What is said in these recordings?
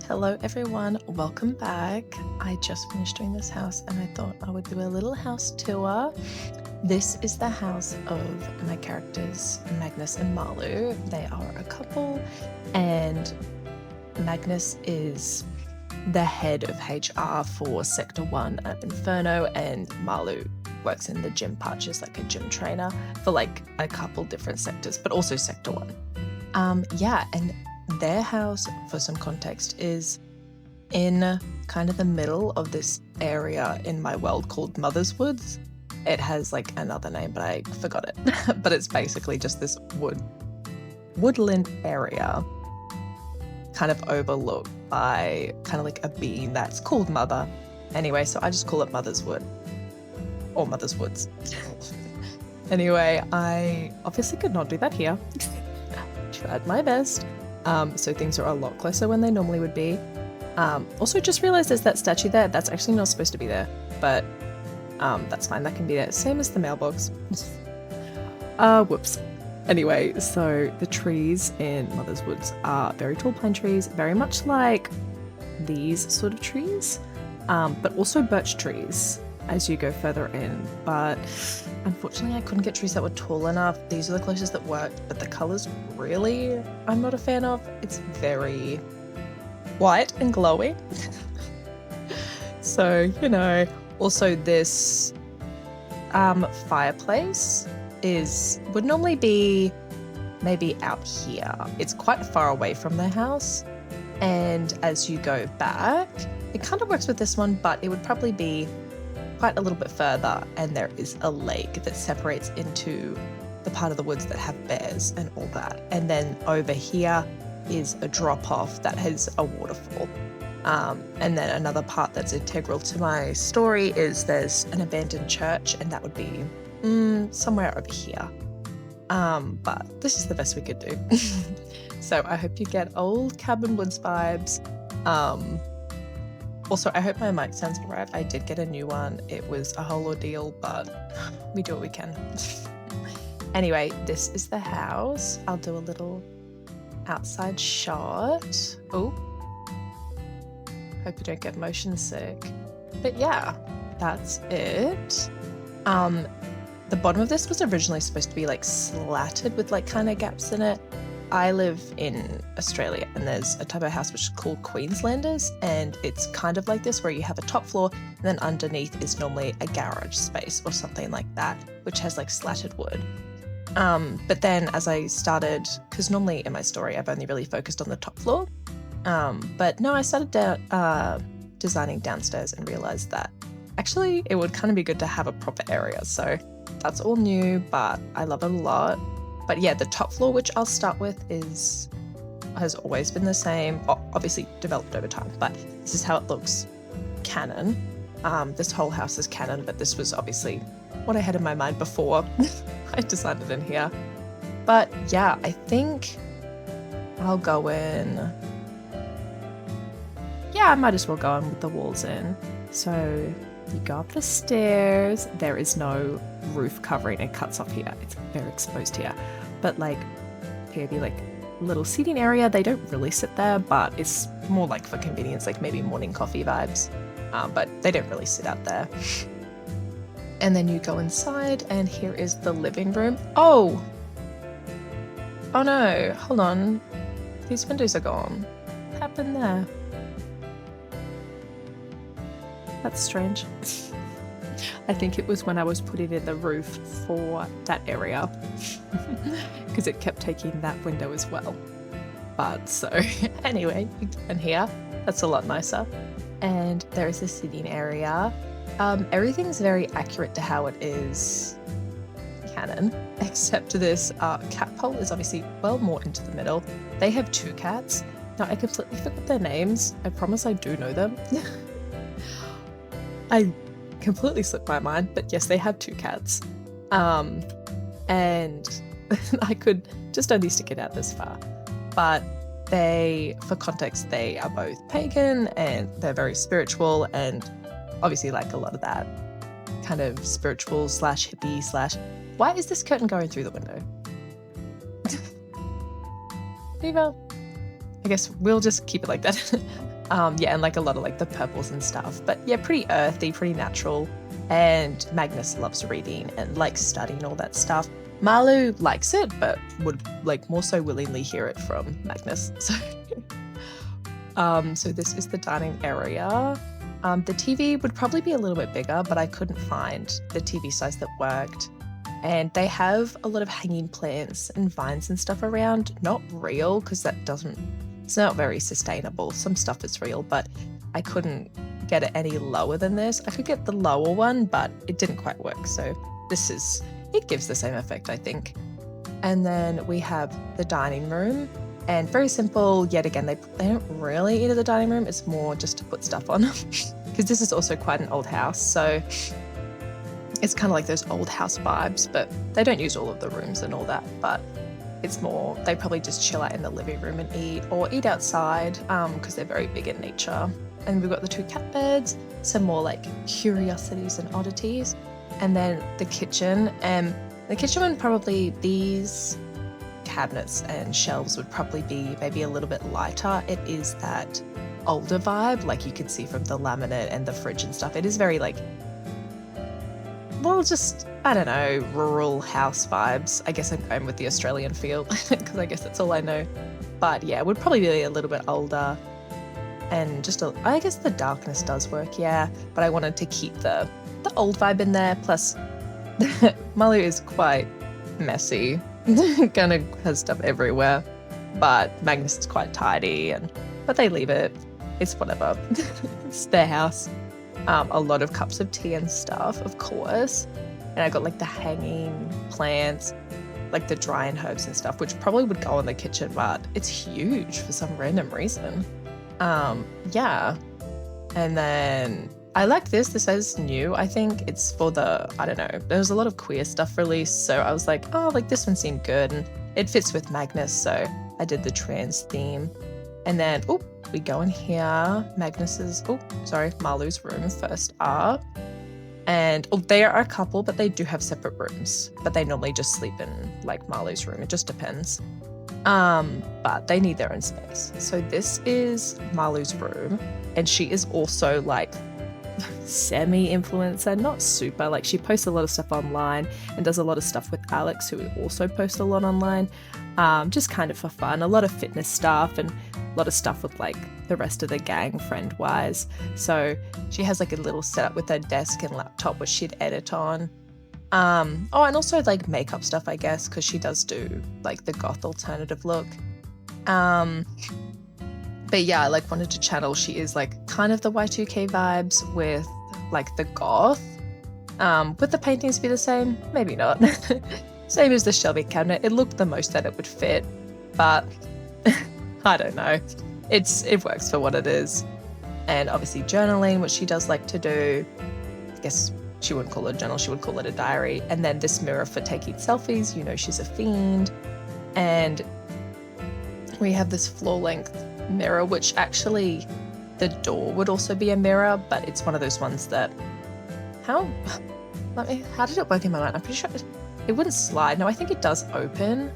Hello everyone, welcome back. I just finished doing this house and I thought I would do a little house tour. This is the house of my characters, Magnus and Malu. They are a couple and Magnus is the head of HR for Sector 1 at Inferno, and Malu works in the gym part. She's like a gym trainer for like a couple different sectors, but also Sector 1. And their house, for some context, is in kind of the middle of this area in my world called Mother's Woods. It has like another name, but I forgot it. But it's basically just this woodland area kind of overlooked by kind of like a bean that's called Mother. Anyway, so I just call it Mother's Wood or Mother's Woods. Anyway, I obviously could not do that here. Tried my best. So things are a lot closer when they normally would be. Also just realized there's that statue there. That's actually not supposed to be there, but that's fine. That can be there. Same as the mailbox. Whoops. Anyway, so the trees in Mother's Woods are very tall pine trees, very much like these sort of trees, but also birch trees as you go further in. But unfortunately, I couldn't get trees that were tall enough. These are the closest that worked, but the colors really I'm not a fan of. It's very white and glowy. So, also this fireplace would normally be maybe out here. It's quite far away from their house, and as you go back, it kind of works with this one, but it would probably be quite a little bit further, and there is a lake that separates into the part of the woods that have bears and all that. And then over here is a drop-off that has a waterfall. And then another part that's integral to my story is there's an abandoned church, and that would be somewhere over here. But this is the best we could do. So I hope you get old cabin woods vibes. Also, I hope my mic sounds alright. I did get a new one. It was a whole ordeal, but we do what we can. Anyway, this is the house. I'll do a little outside shot. Oh, hope you don't get motion sick. But yeah, that's it. The bottom of this was originally supposed to be like slatted with like kind of gaps in it. I live in Australia, and there's a type of house which is called Queenslanders, and it's kind of like this where you have a top floor and then underneath is normally a garage space or something like that, which has like slatted wood. But then as I started, because normally in my story I've only really focused on the top floor, but no, I started designing downstairs and realized that actually it would kind of be good to have a proper area. So that's all new, but I love it a lot. But yeah, the top floor, which I'll start with, has always been the same, obviously developed over time, but this is how it looks canon. This whole house is canon, but this was obviously what I had in my mind before I designed it in here. But yeah, I think I'll go in. Yeah, I might as well go in with the walls in. So you go up the stairs. There is no roof covering. It cuts off here. It's very exposed here. But like, here'd be like a little seating area. They don't really sit there, but it's more like for convenience, like maybe morning coffee vibes. But they don't really sit out there. And then you go inside, and here is the living room. Oh no, hold on. These windows are gone. What happened there? That's strange. I think it was when I was putting in the roof for that area, because it kept taking that window as well. But so anyway, and here, that's a lot nicer. And there is a sitting area. Everything's very accurate to how it is canon, except this cat pole is obviously well more into the middle. They have two cats. Now I completely forgot their names. I promise I do know them. I completely slipped my mind, but yes, they have two cats. And I could just only stick it out this far. But for context, they are both pagan and they're very spiritual, and obviously like a lot of that kind of spiritual / hippie / why is this curtain going through the window? Viva. I guess we'll just keep it like that. Yeah, and like a lot of like the purples and stuff. But yeah, pretty earthy, pretty natural. And Magnus loves reading and likes studying all that stuff. Malu likes it, but would like more so willingly hear it from Magnus. So this is the dining area. The TV would probably be a little bit bigger, but I couldn't find the TV size that worked. And they have a lot of hanging plants and vines and stuff around. Not real, because it's not very sustainable. Some stuff is real, but I couldn't get it any lower than this. I could get the lower one, but it didn't quite work. So it gives the same effect, I think. And then we have the dining room, and very simple. Yet again, they don't really eat at the dining room. It's more just to put stuff on, because this is also quite an old house. So it's kind of like those old house vibes, but they don't use all of the rooms and all that. But it's more, they probably just chill out in the living room and eat, or eat outside, because they're very big in nature. And we've got the 2 cat beds, some more like curiosities and oddities. And then the kitchen. And the kitchen would probably, these cabinets and shelves would probably be maybe a little bit lighter. It is that older vibe, like you could see from the laminate and the fridge and stuff. It is very like, well, just, I don't know, rural house vibes. I guess I'm going with the Australian feel, because I guess that's all I know. But yeah, it would probably be a little bit older. And just, I guess the darkness does work, yeah. But I wanted to keep the old vibe in there. Plus, Malu is quite messy. Kind of has stuff everywhere. But Magnus is quite tidy, but they leave it. It's whatever. It's their house. A lot of cups of tea and stuff, of course. And I got like the hanging plants, like the drying herbs and stuff, which probably would go in the kitchen, but it's huge for some random reason. Yeah. And then I like this. This is new. I think it's for I don't know. There's a lot of queer stuff released. So I was like, oh, like this one seemed good. And it fits with Magnus. So I did the trans theme. And then, we go in here. Malu's room first up. And they are a couple, but they do have separate rooms. But they normally just sleep in like Malu's room. It just depends. But they need their own space. So this is Malu's room. And she is also like semi-influencer, not super. Like she posts a lot of stuff online and does a lot of stuff with Alex, who also posts a lot online. Just kind of for fun. A lot of fitness stuff and a lot of stuff with like the rest of the gang friend-wise. So she has like a little setup with her desk and laptop which she'd edit on. And also like makeup stuff, I guess, because she does do like the goth alternative look. But yeah, I like wanted to channel. She is like kind of the Y2K vibes with like the goth. Would the paintings be the same? Maybe not. Same as the shelving cabinet. It looked the most that it would fit, but I don't know. It works for what it is. And obviously journaling, which she does like to do. I guess she wouldn't call it a journal, she would call it a diary. And then this mirror for taking selfies, she's a fiend. And we have this floor-length mirror, which actually the door would also be a mirror, but it's one of those ones that how did it work in my mind? I'm pretty sure it wouldn't slide. No, I think it does open.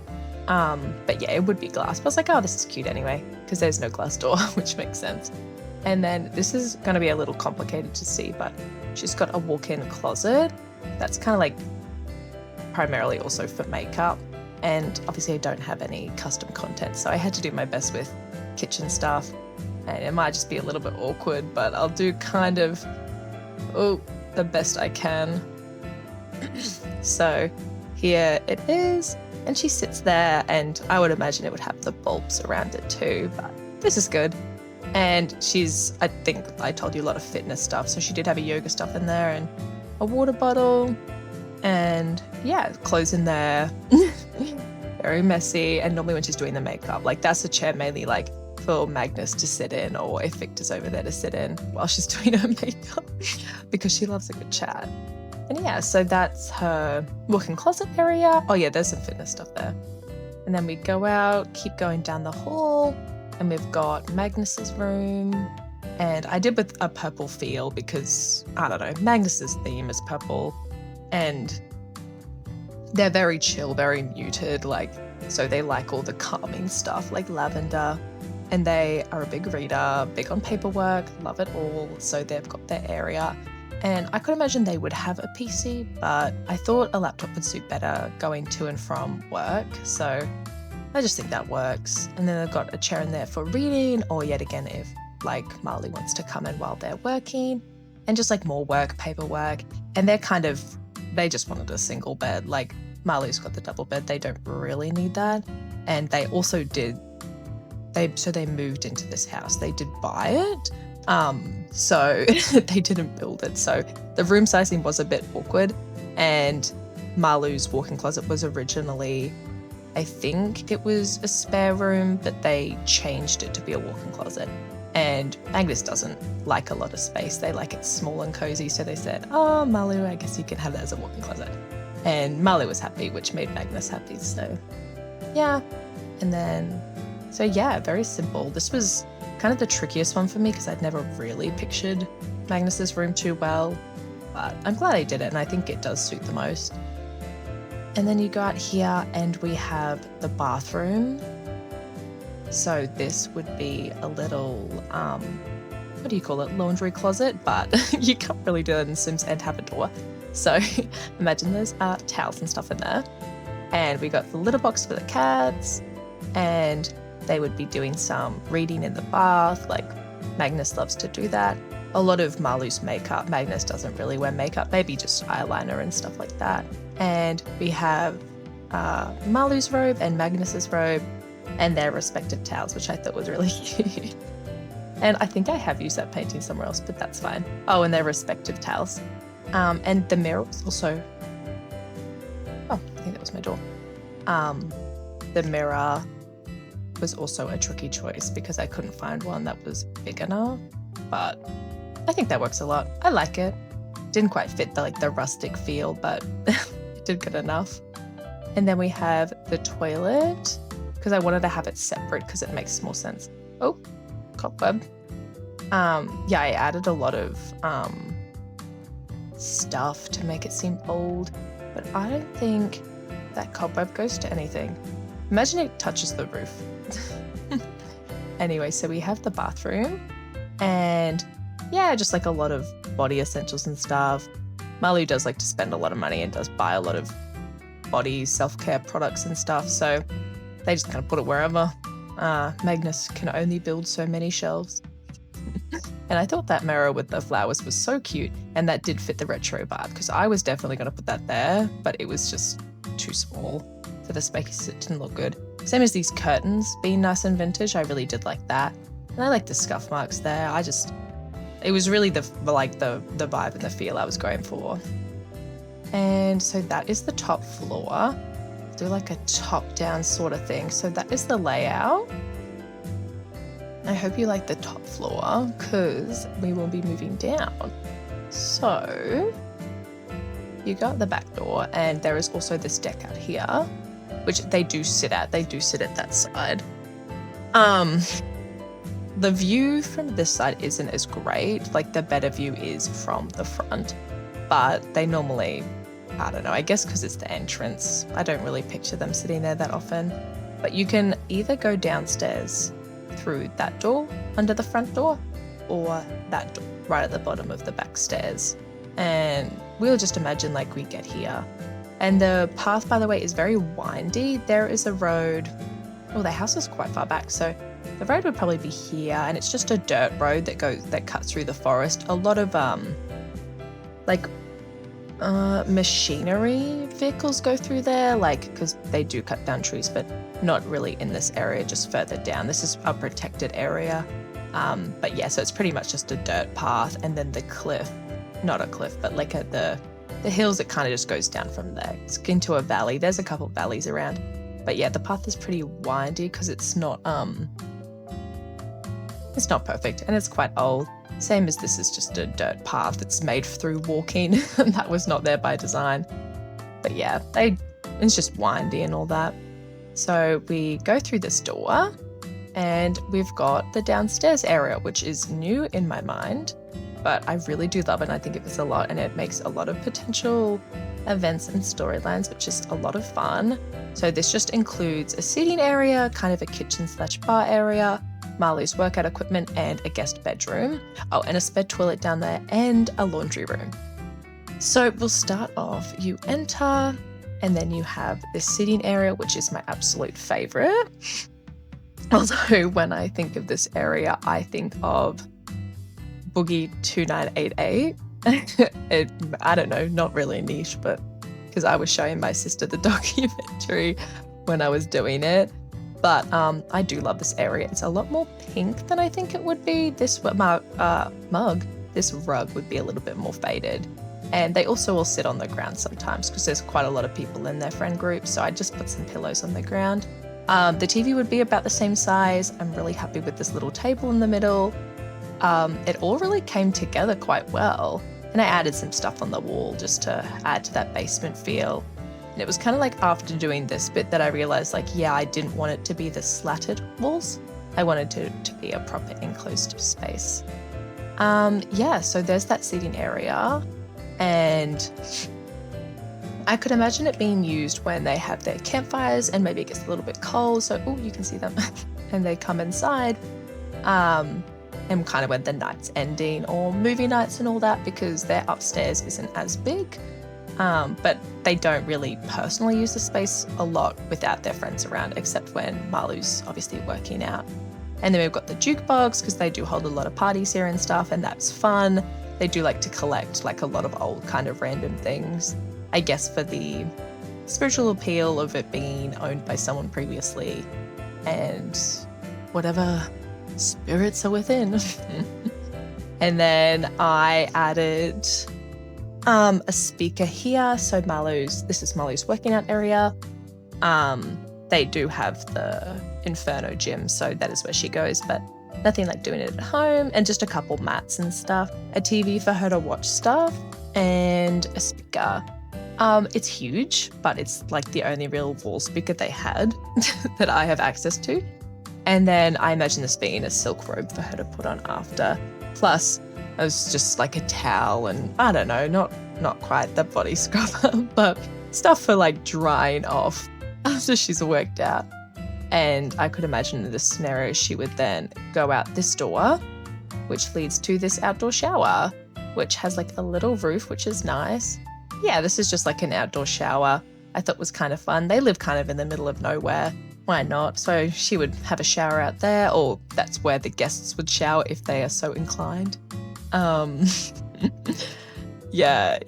But yeah, it would be glass. But I was like, oh, this is cute anyway, because there's no glass door, which makes sense. And then this is going to be a little complicated to see, but she's got a walk-in closet that's kind of like primarily also for makeup. And obviously I don't have any custom content, so I had to do my best with kitchen stuff. And it might just be a little bit awkward, but I'll do kind of the best I can. So here it is, and she sits there, and I would imagine it would have the bulbs around it too, but this is good. And I think I told you a lot of fitness stuff, so she did have a yoga stuff in there and a water bottle, and yeah, clothes in there. Very messy. And normally when she's doing the makeup, like that's a chair mainly like for Magnus to sit in, or if Victor's over there to sit in while she's doing her makeup, because she loves a good chat. And yeah, so that's her walk-in closet area. Oh yeah, there's some fitness stuff there. And then we go out, keep going down the hall, and we've got Magnus's room. And I did with a purple feel because, I don't know, Magnus's theme is purple. And they're very chill, very muted, like, so they like all the calming stuff, like lavender. and they are a big reader, big on paperwork, love it all. So they've got their area. And I could imagine they would have a PC, but I thought a laptop would suit better going to and from work. So I just think that works. And then they've got a chair in there for reading, or yet again, if like Malu wants to come in while they're working, and just like more work, paperwork. And they just wanted a single bed. Like Malu's got the double bed. They don't really need that. And they also they moved into this house. They did buy it. So they didn't build it. So the room sizing was a bit awkward, and Malu's walk-in closet was originally, I think it was a spare room, but they changed it to be a walk-in closet. And Magnus doesn't like a lot of space. They like it small and cozy. So they said, oh, Malu, I guess you can have that as a walk-in closet. And Malu was happy, which made Magnus happy. So yeah. And then, so yeah, very simple. This was kind of the trickiest one for me because I'd never really pictured Magnus's room too well, but I'm glad I did it, and I think it does suit the most. And then you go out here and we have the bathroom. So this would be a little, what do you call it? Laundry closet, but you can't really do that in Sims and have a door. So imagine there's towels and stuff in there. And we got the litter box for the cats, and they would be doing some reading in the bath. Like Magnus loves to do that. A lot of Malu's makeup. Magnus doesn't really wear makeup, maybe just eyeliner and stuff like that. And we have Malu's robe and Magnus's robe and their respective towels, which I thought was really cute. And I think I have used that painting somewhere else, but that's fine. Oh, and their respective towels. And the mirror was also, oh, I think that was my door. The mirror was also a tricky choice because I couldn't find one that was big enough, but I think that works a lot. I like it. Didn't quite fit the rustic feel, but it did good enough. And then we have the toilet because I wanted to have it separate because it makes more sense. Oh, cobweb. Yeah, I added a lot of stuff to make it seem old, but I don't think that cobweb goes to anything. Imagine it touches the roof. Anyway, so we have the bathroom, and yeah, just like a lot of body essentials and stuff. Malu does like to spend a lot of money and does buy a lot of body self-care products and stuff, so they just kind of put it wherever. Magnus can only build so many shelves. And I thought that mirror with the flowers was so cute, and that did fit the retro bath because I was definitely going to put that there, but it was just too small for the space. It didn't look good. Same as these curtains being nice and vintage. I really did like that. And I like the scuff marks there. It was really the vibe and the feel I was going for. And so that is the top floor. Do like a top down sort of thing. So that is the layout. I hope you like the top floor because we will be moving down. So you got the back door, and there is also this deck out here, which they do sit at. They do sit at that side. The view from this side isn't as great. Like the better view is from the front, but they normally, I don't know, I guess because it's the entrance, I don't really picture them sitting there that often. But you can either go downstairs through that door under the front door, or that door right at the bottom of the back stairs. And we'll just imagine like we get here. And the path, by the way, is very windy. There is a road. Oh, the house is quite far back, so the road would probably be here, and it's just a dirt road that cuts through the forest. A lot of machinery vehicles go through there, because they do cut down trees, but not really in this area, just further down. This is a protected area. But yeah, so it's pretty much just a dirt path, and then the cliff, not a cliff, but like at the hills, it kind of just goes down from there. It's into a valley. There's a couple of valleys around. But yeah, the path is pretty windy because it's not perfect, and it's quite old. Same as this is just a dirt path that's made through walking, and that was not there by design. But yeah, it's just windy and all that. So we go through this door, and we've got the downstairs area, which is new in my mind, but I really do love it, and I think it was a lot, and it makes a lot of potential events and storylines, which is a lot of fun. So this just includes a seating area, kind of a kitchen/bar area, Malu's workout equipment, and a guest bedroom. Oh, and a spare toilet down there, and a laundry room. So we'll start off, you enter, and then you have this sitting area, which is my absolute favorite. Although when I think of this area, I think of Boogie 2988. I don't know, not really niche, but because I was showing my sister the documentary when I was doing it. But I do love this area. It's a lot more pink than I think it would be. This rug would be a little bit more faded. And they also will sit on the ground sometimes because there's quite a lot of people in their friend group. So I just put some pillows on the ground. The TV would be about the same size. I'm really happy with this little table in the middle. It all really came together quite well. And I added some stuff on the wall just to add to that basement feel. And it was kind of like after doing this bit that I realized, like, yeah, I didn't want it to be the slatted walls. I wanted it to be a proper enclosed space. So there's that seating area. And I could imagine it being used when they have their campfires and maybe it gets a little bit cold. So, you can see them. And they come inside. And kind of when the night's ending or movie nights and all that, because their upstairs isn't as big. But they don't really personally use the space a lot without their friends around, except when Malu's obviously working out. And then we've got the jukebox because they do hold a lot of parties here and stuff, and that's fun. They do like to collect like a lot of old kind of random things, I guess for the spiritual appeal of it being owned by someone previously and whatever spirits are within. And then I added a speaker here. So this is Malu's working out area. They do have the Inferno gym, so that is where she goes, but nothing like doing it at home, and just a couple mats and stuff, a TV for her to watch stuff, and a speaker. It's huge, but it's like the only real wall speaker they had that I have access to. And then I imagine this being a silk robe for her to put on after. Plus, it was just like a towel and I don't know, not quite the body scrubber, but stuff for like drying off after she's worked out. And I could imagine in this scenario, she would then go out this door, which leads to this outdoor shower, which has like a little roof, which is nice. Yeah, this is just like an outdoor shower. I thought was kind of fun. They live kind of in the middle of nowhere. Why not? So she would have a shower out there, or that's where the guests would shower if they are so inclined. Yeah,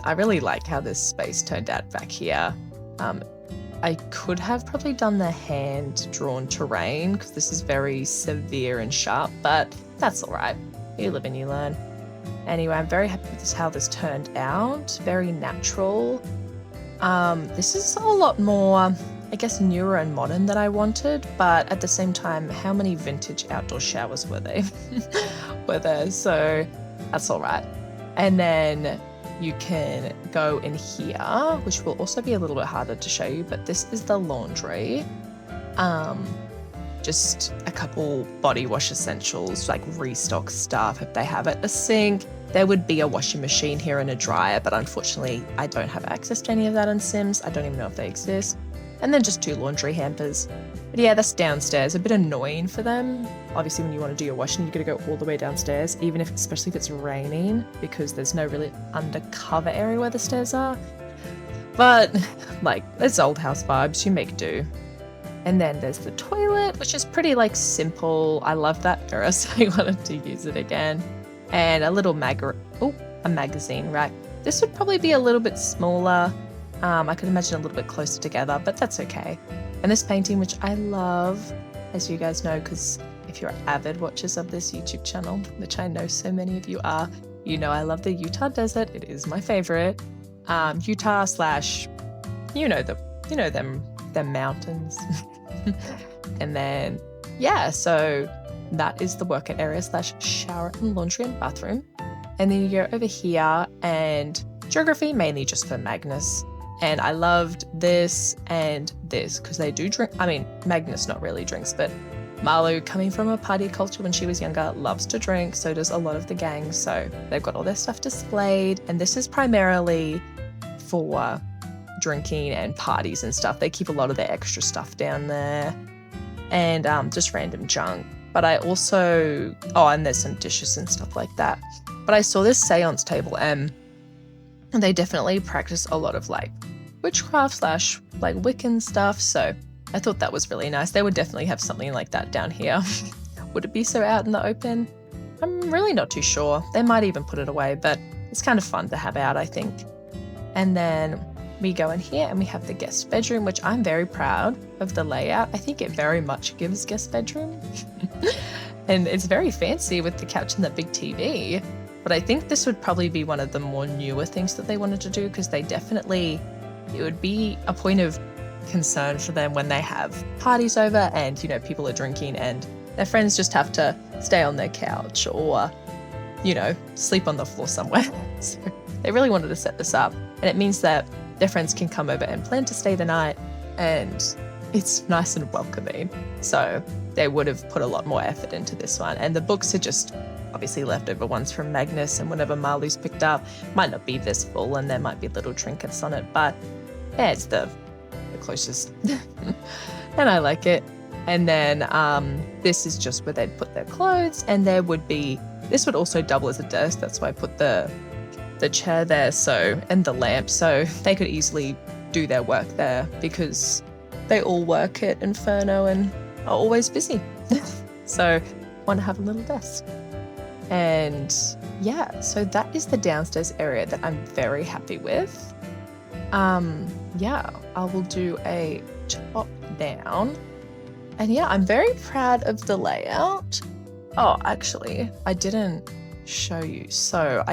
I really like how this space turned out back here. I could have probably done the hand-drawn terrain because this is very severe and sharp, but that's all right. You live and you learn. Anyway, I'm very happy with how this turned out. Very natural. This is a lot more, I guess, newer and modern than I wanted, but at the same time, how many vintage outdoor showers were there? So that's all right. And then you can go in here, which will also be a little bit harder to show you, but this is the laundry. Just a couple body wash essentials, like restock stuff if they have it. A sink. There would be a washing machine here and a dryer, but unfortunately I don't have access to any of that on Sims. I don't even know if they exist. And then just 2 laundry hampers. But yeah, that's downstairs. A bit annoying for them. Obviously, when you want to do your washing, you've got to go all the way downstairs, especially if it's raining, because there's no really undercover area where the stairs are. But like, it's old house vibes. You make do. And then there's the toilet, which is pretty like simple. I love that mirror, so I wanted to use it again. And a little a magazine rack. This would probably be a little bit smaller. I could imagine a little bit closer together, but that's okay. And this painting, which I love, as you guys know, because if you're avid watchers of this YouTube channel, which I know so many of you are, you know I love the Utah desert. It is my favorite. Utah / them mountains. And then, yeah, so that is the workout area / shower and laundry and bathroom. And then you go over here and geography, mainly just for Magnus. And I loved this and this because they do drink. I mean, Magnus not really drinks, but Malu, coming from a party culture when she was younger, loves to drink. So does a lot of the gang. So they've got all their stuff displayed. And this is primarily for drinking and parties and stuff. They keep a lot of their extra stuff down there and just random junk. But I also, and there's some dishes and stuff like that. But I saw this seance table and they definitely practice a lot of like witchcraft / like Wiccan stuff. So I thought that was really nice. They would definitely have something like that down here. Would it be so out in the open? I'm really not too sure. They might even put it away, but it's kind of fun to have out, I think. And then we go in here and we have the guest bedroom, which I'm very proud of the layout. I think it very much gives guest bedroom. And it's very fancy with the couch and the big TV. But I think this would probably be one of the more newer things that they wanted to do, because it would be a point of concern for them when they have parties over and, people are drinking and their friends just have to stay on their couch or, sleep on the floor somewhere. So they really wanted to set this up. And it means that their friends can come over and plan to stay the night, and it's nice and welcoming. So they would have put a lot more effort into this one. And the books are just obviously leftover ones from Magnus, and whatever Malu's picked up might not be this full and there might be little trinkets on it, but yeah, it's the closest. And I like it. And then this is just where they'd put their clothes, and this would also double as a desk. That's why I put the chair there, and the lamp, so they could easily do their work there, because they all work at Inferno and are always busy. So want to have a little desk. And yeah, so that is the downstairs area that I'm very happy with. Yeah, I will do a top down. And yeah, I'm very proud of the layout. Oh, actually, I didn't show you. So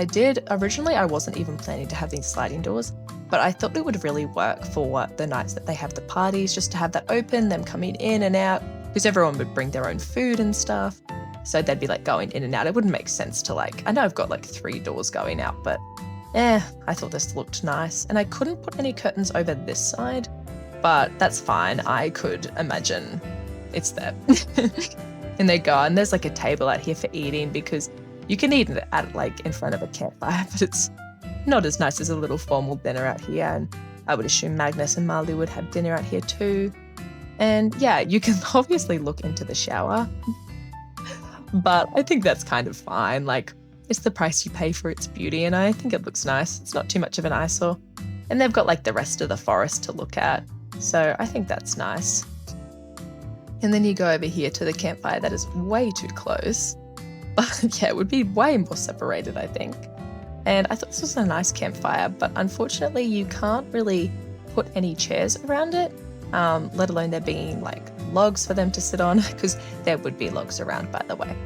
originally I wasn't even planning to have these sliding doors, but I thought it would really work for the nights that they have the parties, just to have that open, them coming in and out, because everyone would bring their own food and stuff. So they'd be like going in and out. It wouldn't make sense to I know I've got like 3 doors going out, but I thought this looked nice. And I couldn't put any curtains over this side, but that's fine. I could imagine it's there. And they go, and there's like a table out here for eating, because you can eat it at in front of a campfire, but it's not as nice as a little formal dinner out here. And I would assume Magnus and Malu would have dinner out here too. And yeah, you can obviously look into the shower, but I think that's kind of fine. It's the price you pay for its beauty, and I think it looks nice. It's not too much of an eyesore. And they've got the rest of the forest to look at, so I think that's nice. And then you go over here to the campfire that is way too close. But yeah, it would be way more separated, I think. And I thought this was a nice campfire, but unfortunately you can't really put any chairs around it, let alone there being logs for them to sit on, because there would be logs around, by the way.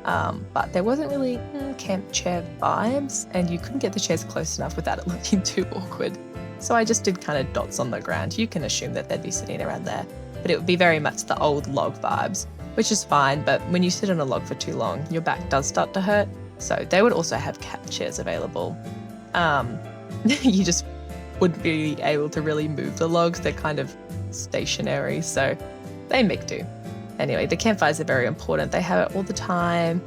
But there wasn't really camp chair vibes, and you couldn't get the chairs close enough without it looking too awkward. So I just did kind of dots on the ground. You can assume that they'd be sitting around there, but it would be very much the old log vibes, which is fine. But when you sit on a log for too long, your back does start to hurt. So they would also have cat chairs available. You just wouldn't be able to really move the logs. They're kind of stationary, so they make do. Anyway, the campfires are very important. They have it all the time.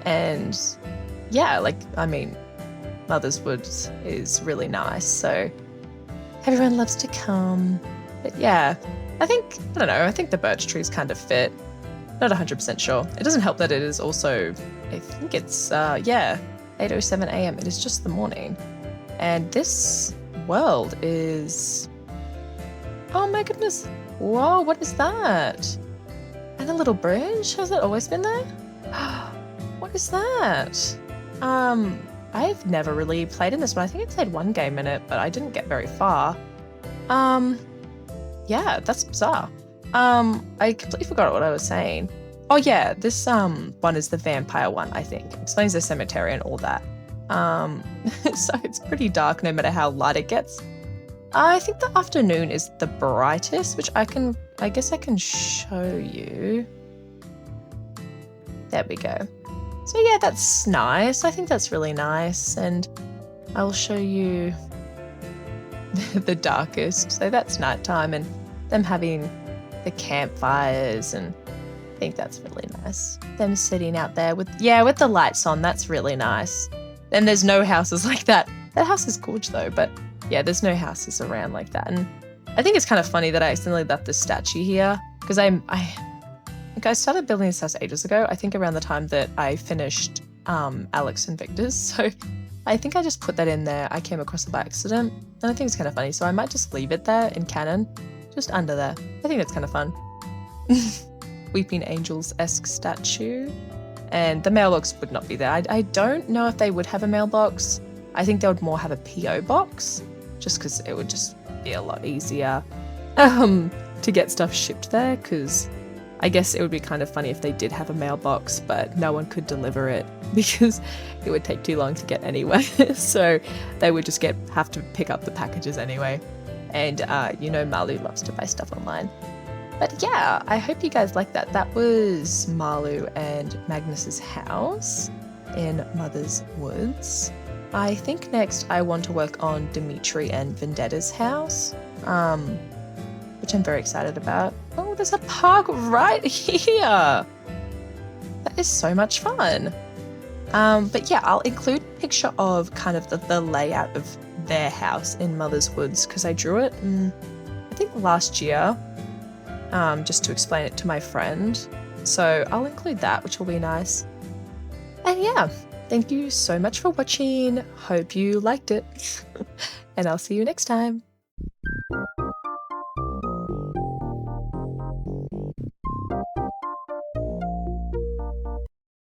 And yeah, Mother's Woods is really nice. So everyone loves to come. But yeah, I think the birch trees kind of fit. Not 100% sure. It doesn't help that it is also, I think it's, 8:07 a.m. It is just the morning. And this world is, oh my goodness. Whoa, what is that? And a little bridge? Has that always been there? What is that? I've never really played in this one. I think I played one game in it, but I didn't get very far. Yeah, that's bizarre. I completely forgot what I was saying. Oh yeah, this one is the vampire one, I think. Explains the cemetery and all that. So it's pretty dark no matter how light it gets. I think the afternoon is the brightest, which I guess I can show you. There we go. So yeah, that's nice. I think that's really nice. And I'll show you the darkest. So that's nighttime and them having the campfires, and I think that's really nice. Them sitting out there with the lights on, that's really nice. And there's no houses like that. That house is gorgeous though, but yeah, there's no houses around like that. And I think it's kind of funny that I accidentally left the statue here, because I Like, I started building this house ages ago, I think around the time that I finished Alex and Victor's, so I think I just put that in there. I came across it by accident, and I think it's kind of funny, so I might just leave it there in canon, just under there. I think that's kind of fun. Weeping Angels-esque statue. And the mailbox would not be there. I don't know if they would have a mailbox. I think they would more have a PO box, just because it would just be a lot easier to get stuff shipped there, because I guess it would be kind of funny if they did have a mailbox, but no one could deliver it because it would take too long to get anywhere. So they would just have to pick up the packages anyway. And you know, Malu loves to buy stuff online. But yeah, I hope you guys liked that. That was Malu and Magnus's house in Mother's Woods. I think next I want to work on Dimitri and Vendetta's house, which I'm very excited about. Oh, there's a park right here. That is so much fun. But yeah, I'll include a picture of kind of the layout of their house in Mother's Woods, because I drew it, I think last year, just to explain it to my friend. So I'll include that, which will be nice. And yeah, thank you so much for watching. Hope you liked it. And I'll see you next time.